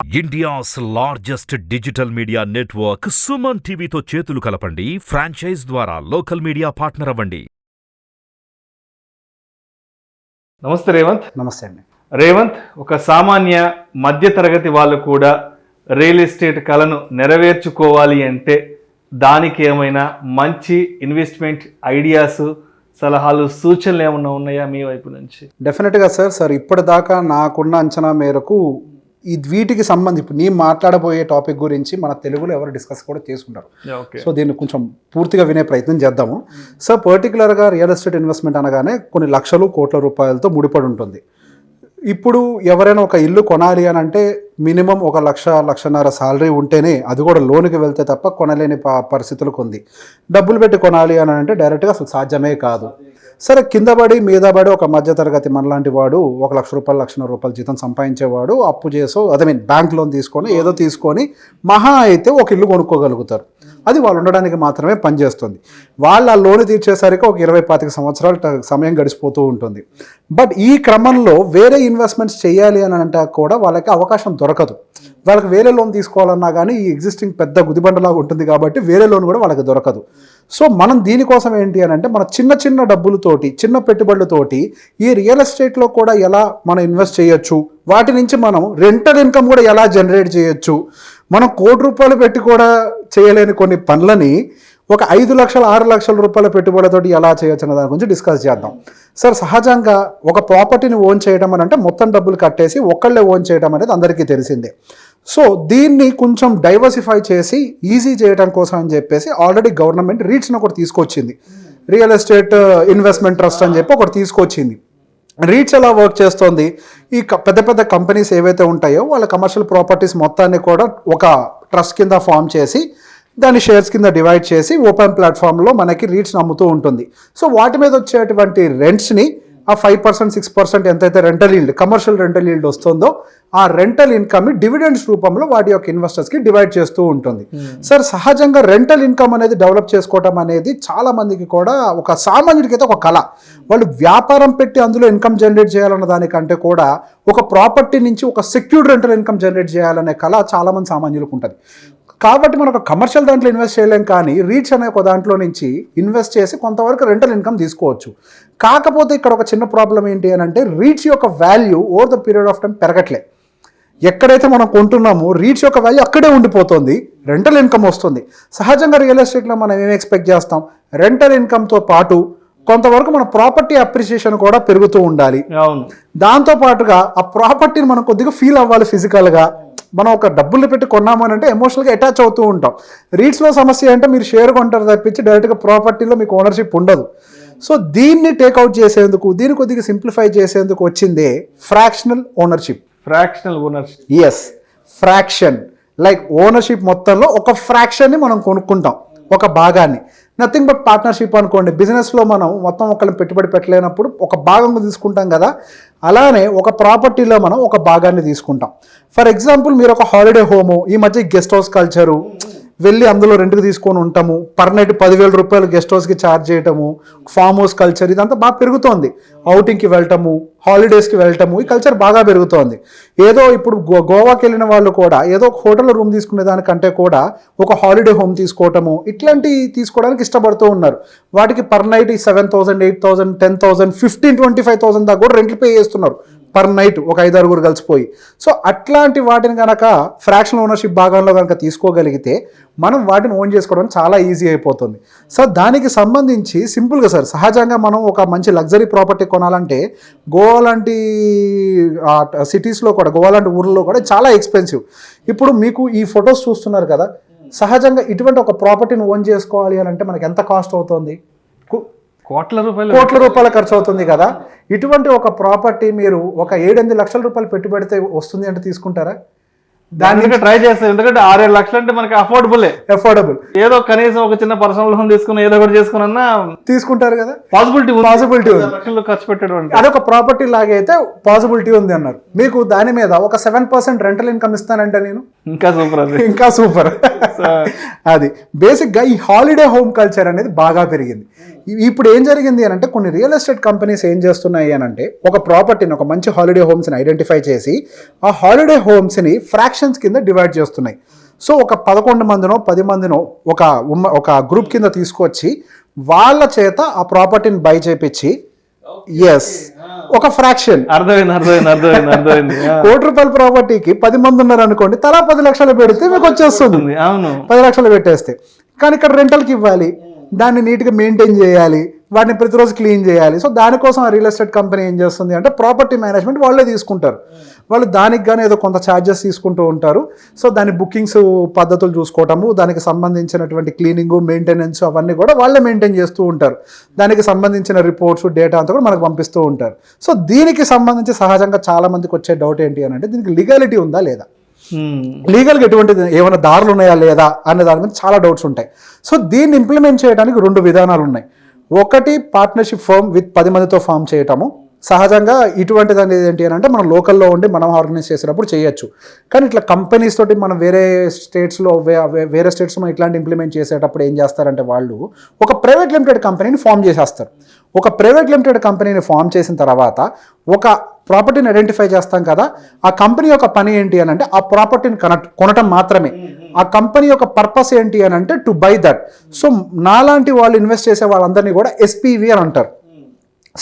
India's largest digital media network SumanTV తో చేతులు కలపండి. ఫ్రాంచైజ్ ద్వారా లోకల్ మీడియా పార్ట్నర్ అవ్వండి. నమస్తే రేవంత్. నమస్తే అండి. రేవంత్, ఒక సామాన్య మధ్యతరగతి వాళ్ళు కూడా రియల్ ఎస్టేట్ కలను నెరవేర్చుకోవాలి అంటే దానికి ఏమైనా మంచి ఇన్వెస్ట్మెంట్ ఐడియాస్, సలహాలు, సూచనలు ఏమైనా ఉన్నాయా మీ వైపు నుంచి? డెఫినెట్గా సార్ ఇప్పటిదాకా నాకున్న అంచనా మేరకు వీటికి సంబంధించి ఇప్పుడు నేను మాట్లాడబోయే టాపిక్ గురించి మన తెలుగులో ఎవరు డిస్కస్ కూడా చేసుకుంటారు. సో దీన్ని కొంచెం పూర్తిగా వినే ప్రయత్నం చేద్దాము. సార్ పర్టికులర్గా రియల్ ఎస్టేట్ ఇన్వెస్ట్మెంట్ అనగానే కొన్ని లక్షలు కోట్ల రూపాయలతో ముడిపడి ఉంటుంది. ఇప్పుడు ఎవరైనా ఒక ఇల్లు కొనాలి అని అంటే మినిమం 1 లక్ష, 1.5 లక్ష సాలరీ ఉంటేనే, అది కూడా లోన్కి వెళ్తే తప్ప కొనలేని పరిస్థితులకు ఉంది. డబ్బులు పెట్టి కొనాలి అని అంటే డైరెక్ట్గా అసలు సాధ్యమే కాదు. సరే, కింద పడి మీద పడి ఒక మధ్యతరగతి మనలాంటి వాడు 1 లక్ష రూపాయలు, 1.5 లక్ష రూపాయలు జీతం సంపాదించేవాడు అప్పు చేసో బ్యాంక్ లోన్ తీసుకొని ఏదో తీసుకొని మహా అయితే ఒక ఇల్లు కొనుక్కోగలుగుతారు. అది వాళ్ళు ఉండడానికి మాత్రమే పనిచేస్తుంది. వాళ్ళు ఆ లోన్ తీర్చేసరికి ఒక 20-25 సంవత్సరాల సమయం గడిచిపోతూ ఉంటుంది. బట్ ఈ క్రమంలో వేరే ఇన్వెస్ట్మెంట్స్ చేయాలి అని అంటే కూడా వాళ్ళకి అవకాశం దొరకదు. వాళ్ళకి వేరే లోన్ తీసుకోవాలన్నా కానీ ఈ ఎగ్జిస్టింగ్ పెద్ద గుదిబండలాగా ఉంటుంది కాబట్టి వేరే లోన్ కూడా వాళ్ళకి దొరకదు. సో మనం దీనికోసం ఏంటి అని అంటే మన చిన్న డబ్బులతోటి, చిన్న పెట్టుబడులతోటి ఈ రియల్ ఎస్టేట్లో కూడా ఎలా మనం ఇన్వెస్ట్ చేయొచ్చు, వాటి నుంచి మనం రెంటల్ ఇన్కమ్ కూడా ఎలా జనరేట్ చేయొచ్చు, మనం 1 కోటి రూపాయలు పెట్టి కూడా చేయలేని కొన్ని పనులని ఒక 5 లక్షల, 6 లక్షల రూపాయల పెట్టుబడితోటి ఎలా చేయొచ్చు అన్న దాని గురించి డిస్కస్ చేద్దాం. సార్, సహజంగా ఒక ప్రాపర్టీని ఓన్ చేయడం అని అంటే మొత్తం డబ్బులు కట్టేసి ఒక్కళ్ళే ఓన్ చేయడం అనేది అందరికీ తెలిసిందే. సో దీన్ని కొంచెం డైవర్సిఫై చేసి ఈజీ చేయడం కోసం అని చెప్పేసి ఆల్రెడీ గవర్నమెంట్ రీట్స్ని ఒకటి తీసుకొచ్చింది. రియల్ ఎస్టేట్ ఇన్వెస్ట్మెంట్ ట్రస్ట్ అని చెప్పి ఒకటి తీసుకొచ్చింది. రీట్స్ ఎలా వర్క్ చేస్తుంది, ఈ పెద్ద కంపెనీస్ ఏవైతే ఉంటాయో వాళ్ళ కమర్షియల్ ప్రాపర్టీస్ మొత్తాన్ని కూడా ఒక ట్రస్ట్ కింద ఫామ్ చేసి దాన్ని షేర్స్ కింద డివైడ్ చేసి ఓపెన్ ప్లాట్ఫామ్లో మనకి రీట్స్ని అమ్ముతూ ఉంటుంది. సో వాటి మీద వచ్చేటువంటి రెంట్స్ని ఆ 5%, 6% ఎంతైతే rental yield, commercial rental yield వస్తుందో ఆ రెంటల్ ఇన్కమ్ని డివిడెండ్స్ రూపంలో వాటి యొక్క ఇన్వెస్టర్స్కి డివైడ్ చేస్తూ ఉంటుంది. సార్, సహజంగా రెంటల్ ఇన్కమ్ అనేది డెవలప్ చేసుకోవటం అనేది చాలా మందికి కూడా ఒక సామాన్యుడికి అయితే ఒక కళ. వాళ్ళు వ్యాపారం పెట్టి అందులో ఇన్కమ్ జనరేట్ చేయాలన్న దానికంటే కూడా ఒక ప్రాపర్టీ నుంచి ఒక సెక్యూర్డ్ రెంటల్ ఇన్కమ్ జనరేట్ చేయాలనే కళ చాలామంది సామాన్యులకు ఉంటుంది. కాబట్టి మనం ఒక కమర్షియల్ దాంట్లో ఇన్వెస్ట్ చేయలేం, కానీ రీట్స్ అనే ఒక దాంట్లో నుంచి ఇన్వెస్ట్ చేసి కొంతవరకు రెంటల్ ఇన్కమ్ తీసుకోవచ్చు. కాకపోతే ఇక్కడ ఒక చిన్న ప్రాబ్లం ఏంటి అని అంటే రీట్స్ యొక్క value over the period of time పెరగట్లే. ఎక్కడైతే మనం కొంటున్నామో రీట్స్ యొక్క వాల్యూ అక్కడే ఉండిపోతుంది, రెంటల్ ఇన్కమ్ వస్తుంది. సహజంగా రియల్ ఎస్టేట్లో మనం ఏం ఎక్స్పెక్ట్ చేస్తాం, రెంటల్ ఇన్కమ్తో పాటు కొంతవరకు మన ప్రాపర్టీ అప్రిషియేషన్ కూడా పెరుగుతూ ఉండాలి. దాంతో పాటుగా ఆ ప్రాపర్టీని మనం కొద్దిగా ఫీల్ అవ్వాలి ఫిజికల్గా. మనం ఒక డబ్బులు పెట్టి కొన్నామని అంటే ఎమోషనల్గా అటాచ్ అవుతూ ఉంటాం. రీట్స్లో సమస్య అంటే మీరు షేర్ కొంటారు తప్పించి డైరెక్ట్గా ప్రాపర్టీలో మీకు ఓనర్షిప్ ఉండదు. సో దీన్ని టేక్అవుట్ చేసేందుకు, దీన్ని కొద్దిగా సింప్లిఫై చేసేందుకు వచ్చిందే fractional ownership. Yes, fraction. Like ownership మొత్తంలో ఒక ఫ్రాక్షన్ని మనం కొనుక్కుంటాం, ఒక భాగాన్ని. నథింగ్ బట్ పార్ట్నర్షిప్ అనుకోండి. బిజినెస్లో మనం మొత్తం ఒకళ్ళని పెట్టుబడి పెట్టలేనప్పుడు ఒక భాగం తీసుకుంటాం కదా, అలానే ఒక ప్రాపర్టీలో మనం ఒక భాగాన్ని తీసుకుంటాం. ఫర్ ఎగ్జాంపుల్, మీరు ఒక హాలిడే హోము, ఈ మధ్య గెస్ట్ హౌస్ కల్చరు, వెళ్ళి అందులో రెంట్కి తీసుకొని ఉంటాము, పర్ నైట్ 10,000 రూపాయలు గెస్ట్ హౌస్కి ఛార్జ్ చేయటము, ఫామ్ హౌస్ కల్చర్, ఇదంతా బాగా పెరుగుతోంది. అవుటింగ్కి వెళ్ళటము, హాలిడేస్కి వెళ్ళటము, ఈ కల్చర్ బాగా పెరుగుతోంది. ఏదో ఇప్పుడు గోవాకి వెళ్ళిన వాళ్ళు కూడా ఏదో ఒక హోటల్లో రూమ్ తీసుకునే దానికంటే కూడా ఒక హాలిడే హోమ్ తీసుకోవటము, ఇట్లాంటివి తీసుకోవడానికి ఇష్టపడుతూ ఉన్నారు. వాటికి పర్ నైట్ 7,000, 8,000, 10,000, 15,000, 25,000 దాకా కూడా రెంట్లు పే చేస్తున్నారు పర్ నైట్, ఒక 5-6 కలిసిపోయి. సో అట్లాంటి వాటిని కనుక ఫ్రాక్షనల్ ఓనర్షిప్ భాగంలో కనుక తీసుకోగలిగితే మనం వాటిని ఓన్ చేసుకోవడం చాలా ఈజీ అయిపోతుంది. సో దానికి సంబంధించి సింపుల్గా సార్, సహజంగా మనం ఒక మంచి లగ్జరీ ప్రాపర్టీ కొనాలంటే గోవా లాంటి సిటీస్లో కూడా, గోవా లాంటి ఊర్లలో కూడా చాలా ఎక్స్పెన్సివ్. ఇప్పుడు మీకు ఈ ఫొటోస్ చూస్తున్నారు కదా, సహజంగా ఇటువంటి ఒక ప్రాపర్టీని ఓన్ చేసుకోవాలి అని అంటే మనకి ఎంత కాస్ట్ అవుతుంది? కోట్ల రూపాయల ఖర్చు అవుతుంది కదా. ఇటువంటి ఒక ప్రాపర్టీ మీరు ఒక 7-8 లక్షల రూపాయలు పెట్టుబడితే వస్తుంది అంటే తీసుకుంటారా? దానికి ట్రై చేస్తాం, ఎందుకంటే 6-7 లక్షలు అంటే మనకి అఫోర్డబుల్. ఏదో కనీసం ఒక చిన్న పర్సనల్ లోన్ తీసుకుని ఏదో ఒకటి చేసుకున్నా తీసుకుంటారు కదా. పాసిబిలిటీ లక్షలు ఖర్చు పెట్టడం అదొక ప్రాపర్టీ లాగా అయితే పాసిబిలిటీ ఉంది అన్నారు. మీకు దాని మీద ఒక 7% రెంటల్ ఇన్కమ్ ఇస్తానంటే నేను ఇంకా సూపర్. అది బేసిక్గా ఈ హాలిడే హోమ్ కల్చర్ అనేది బాగా పెరిగింది. ఇప్పుడు ఏం జరిగింది అని అంటే కొన్ని రియల్ ఎస్టేట్ కంపెనీస్ ఏం చేస్తున్నాయి అని అంటే ఒక ప్రాపర్టీని, ఒక మంచి హాలిడే హోమ్స్ని ఐడెంటిఫై చేసి ఆ హాలిడే హోమ్స్ని ఫ్రాక్షన్స్ కింద డివైడ్ చేస్తున్నాయి. సో ఒక 11 మందినో 10 మందినో ఒక గ్రూప్ కింద తీసుకొచ్చి వాళ్ళ చేత ఆ ప్రాపర్టీని బై చేపించి ఎస్ ఒక ఫ్రాక్షన్ అర్థమైంది. ₹1,00,00,000 ప్రాపర్టీకి 10 మంది ఉన్నారు అనుకోండి, తలా 10 లక్షలు పెడితే మీకు వచ్చేస్తుంది. అవును, 10 లక్షలు పెట్టేస్తే. కానీ ఇక్కడ రెంటల్కి ఇవ్వాలి, దాన్ని నీట్గా మెయింటైన్ చేయాలి, వాటిని ప్రతిరోజు క్లీన్ చేయాలి. సో దానికోసం ఆ రియల్ ఎస్టేట్ కంపెనీ ఏం చేస్తుంది అంటే ప్రాపర్టీ మేనేజ్మెంట్ వాళ్ళే తీసుకుంటారు. వాళ్ళు దానికి కానీ ఏదో కొంత ఛార్జెస్ తీసుకుంటూ ఉంటారు. సో దాని బుకింగ్స్ పద్ధతులు చూసుకోవటము, దానికి సంబంధించినటువంటి క్లీనింగ్, మెయింటెనెన్స్ అవన్నీ కూడా వాళ్ళే మెయింటైన్ చేస్తూ ఉంటారు. దానికి సంబంధించిన రిపోర్ట్స్, డేటా అంతా కూడా మనకు పంపిస్తూ ఉంటారు. సో దీనికి సంబంధించి సహజంగా చాలా మందికి వచ్చే డౌట్ ఏంటి అని అంటే దీనికి లీగాలిటీ ఉందా లేదా, లీగల్గా ఎటువంటి ఏమైనా దారులు ఉన్నాయా లేదా అనే దాని మీద చాలా డౌట్స్ ఉంటాయి. సో దీన్ని ఇంప్లిమెంట్ చేయడానికి 2 విధానాలు ఉన్నాయి. ఒకటి పార్ట్నర్షిప్ ఫర్మ్ విత్ 10 మందితో ఫామ్ చేయటము. సహజంగా ఇటువంటిది అనేది ఏంటి అని అంటే మనం లోకల్లో ఉండి మనం ఆర్గనైజ్ చేసినప్పుడు చేయొచ్చు. కానీ ఇట్లా కంపెనీస్ తోటి మనం వేరే స్టేట్స్లో మనం ఇట్లాంటి ఇంప్లిమెంట్ చేసేటప్పుడు ఏం చేస్తారంటే వాళ్ళు ఒక ప్రైవేట్ లిమిటెడ్ కంపెనీని ఫామ్ చేసేస్తారు. ఒక ప్రైవేట్ లిమిటెడ్ కంపెనీని ఫామ్ చేసిన తర్వాత ఒక ప్రాపర్టీని ఐడెంటిఫై చేస్తాం కదా, ఆ కంపెనీ యొక్క పని ఏంటి అని అంటే ఆ ప్రాపర్టీని కొనటం మాత్రమే. ఆ కంపెనీ యొక్క పర్పస్ ఏంటి అని అంటే టు బై దట్. సో నాలాంటి వాళ్ళు ఇన్వెస్ట్ చేసే వాళ్ళందరినీ కూడా ఎస్పీవి అని అంటారు,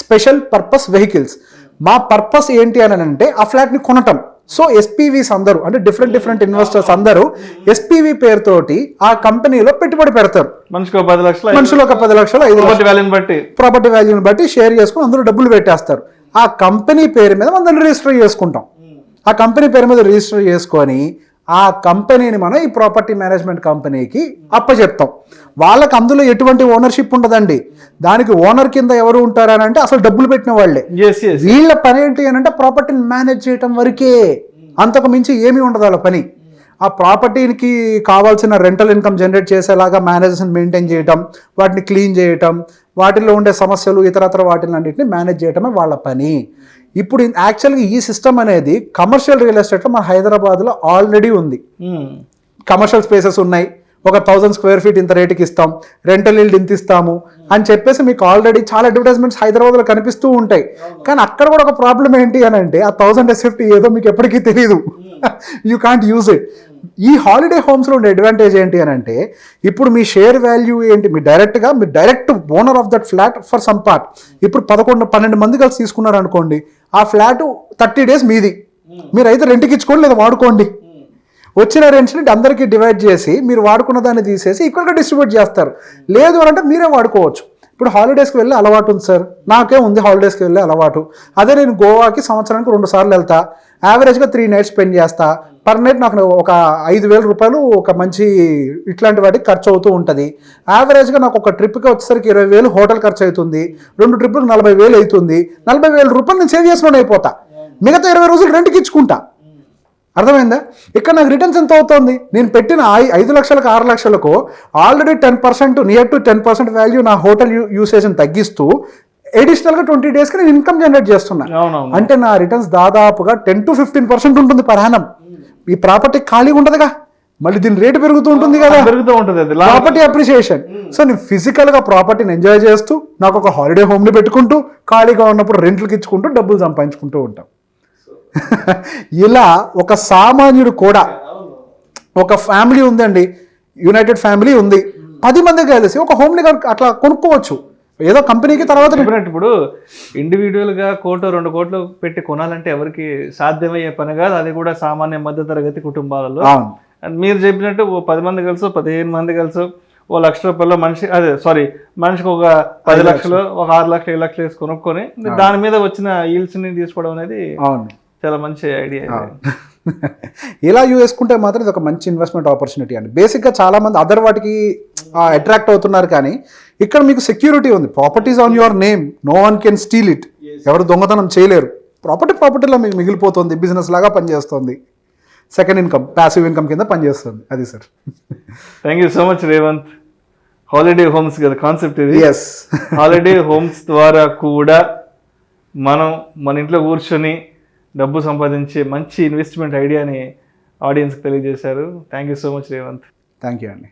స్పెషల్ పర్పస్ వెహికల్స్. మా పర్పస్ ఏంటి అని అంటే ఆ ఫ్లాట్ని కొనటం. సో ఎస్పీవీస్ అందరూ అంటే డిఫరెంట్ ఇన్వెస్టర్స్ అందరూ ఎస్పీవీ పేరుతోటి ఆ కంపెనీలో పెట్టుబడి పెడతారు. మనుషులు ఒక 10 లక్షలు 5 ప్రాపర్టీ వాల్యూని బట్టి షేర్ చేసుకుని అందరూ డబ్బులు పెట్టేస్తారు. ఆ కంపెనీ పేరు మీద మనం రిజిస్టర్ చేసుకుంటాం. ఆ కంపెనీ పేరు మీద రిజిస్టర్ చేసుకొని ఆ కంపెనీని మనం ఈ ప్రాపర్టీ మేనేజ్మెంట్ కంపెనీకి అప్పచెప్తాం. వాళ్ళకి అందులో ఎటువంటి ఓనర్షిప్ ఉండదండి. దానికి ఓనర్ కింద ఎవరు ఉంటారని అంటే అసలు డబ్బులు పెట్టిన వాళ్ళే. వీళ్ళ పని ఏంటి అని అంటే ప్రాపర్టీని మేనేజ్ చేయటం వరకే, అంతకు మించి ఏమీ ఉండదు వాళ్ళ పని. ఆ ప్రాపర్టీకి కావాల్సిన రెంటల్ ఇన్కమ్ జనరేట్ చేసేలాగా మేనేజర్స్ని మెయింటైన్ చేయటం, వాటిని క్లీన్ చేయటం, వాటిల్లో ఉండే సమస్యలు ఇతరత్ర వాటిని మేనేజ్ చేయటమే వాళ్ళ పని. ఇప్పుడు యాక్చువల్గా ఈ సిస్టమ్ అనేది కమర్షియల్ రియల్ ఎస్టేట్లో మన హైదరాబాద్లో ఆల్రెడీ ఉంది. కమర్షియల్ స్పేసెస్ ఉన్నాయి, ఒక 1000 స్క్వేర్ ఫీట్ ఇంత రేటుకి ఇస్తాం, రెంటల్ ఇల్డ్ ఇంత ఇస్తాము అని చెప్పేసి మీకు ఆల్రెడీ చాలా అడ్వర్టైజ్మెంట్స్ హైదరాబాద్లో కనిపిస్తూ ఉంటాయి. కానీ అక్కడ కూడా ఒక ప్రాబ్లం ఏంటి అని అంటే ఆ 1000 SFT ఏదో మీకు ఎప్పటికీ తెలియదు, యూ కాంట్ యూజ్ ఇట్. ఈ హాలిడే హోమ్స్లో ఉండే అడ్వాంటేజ్ ఏంటి అని అంటే ఇప్పుడు మీ షేర్ వాల్యూ ఏంటి, మీరు direct owner of that flat for some part. ఇప్పుడు 11-12 మంది కలిసి తీసుకున్నారు అనుకోండి, ఆ ఫ్లాట్ 30 days మీది, మీరు అయితే రెంట్కి ఇచ్చుకోండి లేదా వాడుకోండి. వచ్చిన రెంట్స్ని అందరికీ డివైడ్ చేసి మీరు వాడుకున్న దాన్ని తీసేసి ఈక్వల్గా డిస్ట్రిబ్యూట్ చేస్తారు. లేదు అని అంటే మీరే వాడుకోవచ్చు. ఇప్పుడు హాలిడేస్కి వెళ్ళే అలవాటు ఉంది సార్, నాకే ఉంది హాలిడేస్కి వెళ్ళే అలవాటు. అదే నేను గోవాకి సంవత్సరానికి 2 సార్లు వెళ్తా, యావరేజ్గా 3 nights స్పెండ్ చేస్తా. పర్ నైట్ నాకు ఒక 5,000 రూపాయలు ఒక మంచి ఇట్లాంటి వాటికి ఖర్చు అవుతూ ఉంటుంది. యావరేజ్గా నాకు ఒక ట్రిప్కి వచ్చేసరికి 20,000 హోటల్ ఖర్చు అవుతుంది, 2 ట్రిప్లకు 40,000 అవుతుంది. 40,000 రూపాయలు నేను సేవ్ చేసుకుని అయిపోతా, మిగతా 20 రోజులు రెంట్కి ఇచ్చుకుంటా. అర్థమైందా? ఇక్కడ నాకు రిటర్న్స్ ఎంత అవుతుంది? నేను పెట్టిన 5 లక్షలకు 6 లక్షలకు ఆల్రెడీ 10%, నియర్ టు 10% వాల్యూ నా హోటల్ యూసేజ్ని తగ్గిస్తూ అడిషనల్గా 20 daysకి నేను ఇన్కమ్ జనరేట్ చేస్తున్నా. అంటే నా రిటర్న్స్ దాదాపుగా 10 to 15% ఉంటుంది పర్ యానం. ఈ ప్రాపర్టీ ఖాళీగా ఉండదుగా, మళ్ళీ దీని రేటు పెరుగుతూ ఉంటుంది కదా, ప్రాపర్టీ అప్రిషియేషన్. సో నేను ఫిజికల్గా ప్రాపర్టీని ఎంజాయ్ చేస్తూ నాకు ఒక హాలిడే హోమ్ని పెట్టుకుంటూ ఖాళీగా ఉన్నప్పుడు రెంట్లకి ఇచ్చుకుంటూ డబ్బులు సంపాదించుకుంటూ ఉంటాం. ఇలా ఒక సామాన్యుడు కూడా, ఒక ఫ్యామిలీ ఉందండి, యునైటెడ్ ఫ్యామిలీ ఉంది, 10 మంది కలిసి ఒక హోమ్ని అట్లా కొనుక్కోవచ్చు. ఏదో కంపెనీకి తర్వాత ఇప్పుడు ఇండివిజువల్గా 1-2 కోట్లు పెట్టి కొనాలంటే ఎవరికి సాధ్యమయ్యే పని కాదు, అది కూడా సామాన్య మధ్యతరగతి కుటుంబాలలో. మీరు చెప్పినట్టు 10 మంది కలిసి 15 మంది కలిసి ₹1,00,000 మనిషికి ఒక 10 లక్షలు, ఒక 6 లక్షలు 7 లక్షలు వేసి కొనుక్కొని దాని మీద వచ్చిన ఈల్స్ని తీసుకోవడం అనేది చాలా మంచి ఐడియా. ఇలా వేసుకుంటే మాత్రం ఇది ఒక మంచి ఇన్వెస్ట్మెంట్ ఆపర్చునిటీ అండి. బేసిక్గా చాలా మంది అదర్ వాటికి అట్రాక్ట్ అవుతున్నారు, కానీ ఇక్కడ మీకు సెక్యూరిటీ ఉంది. Properties on your name, no one can steal it, ఎవరు దొంగతనం చేయలేరు. ప్రాపర్టీలో మీకు మిగిలిపోతుంది, బిజినెస్ లాగా పనిచేస్తుంది, సెకండ్ ఇన్కమ్, ప్యాసివ్ ఇన్కమ్ కింద పనిచేస్తుంది. అది sir. Thank you so much Revanth. Holiday homes కదా కాన్సెప్ట్ ఇది. ఎస్, హాలిడే హోమ్స్ ద్వారా కూడా మనం మన ఇంట్లో కూర్చొని డబ్బు సంపాదించే మంచి ఇన్వెస్ట్మెంట్ ఐడియాని ఆడియన్స్కి తెలియజేశారు. Thank you so much Revanth. Thank you అండి.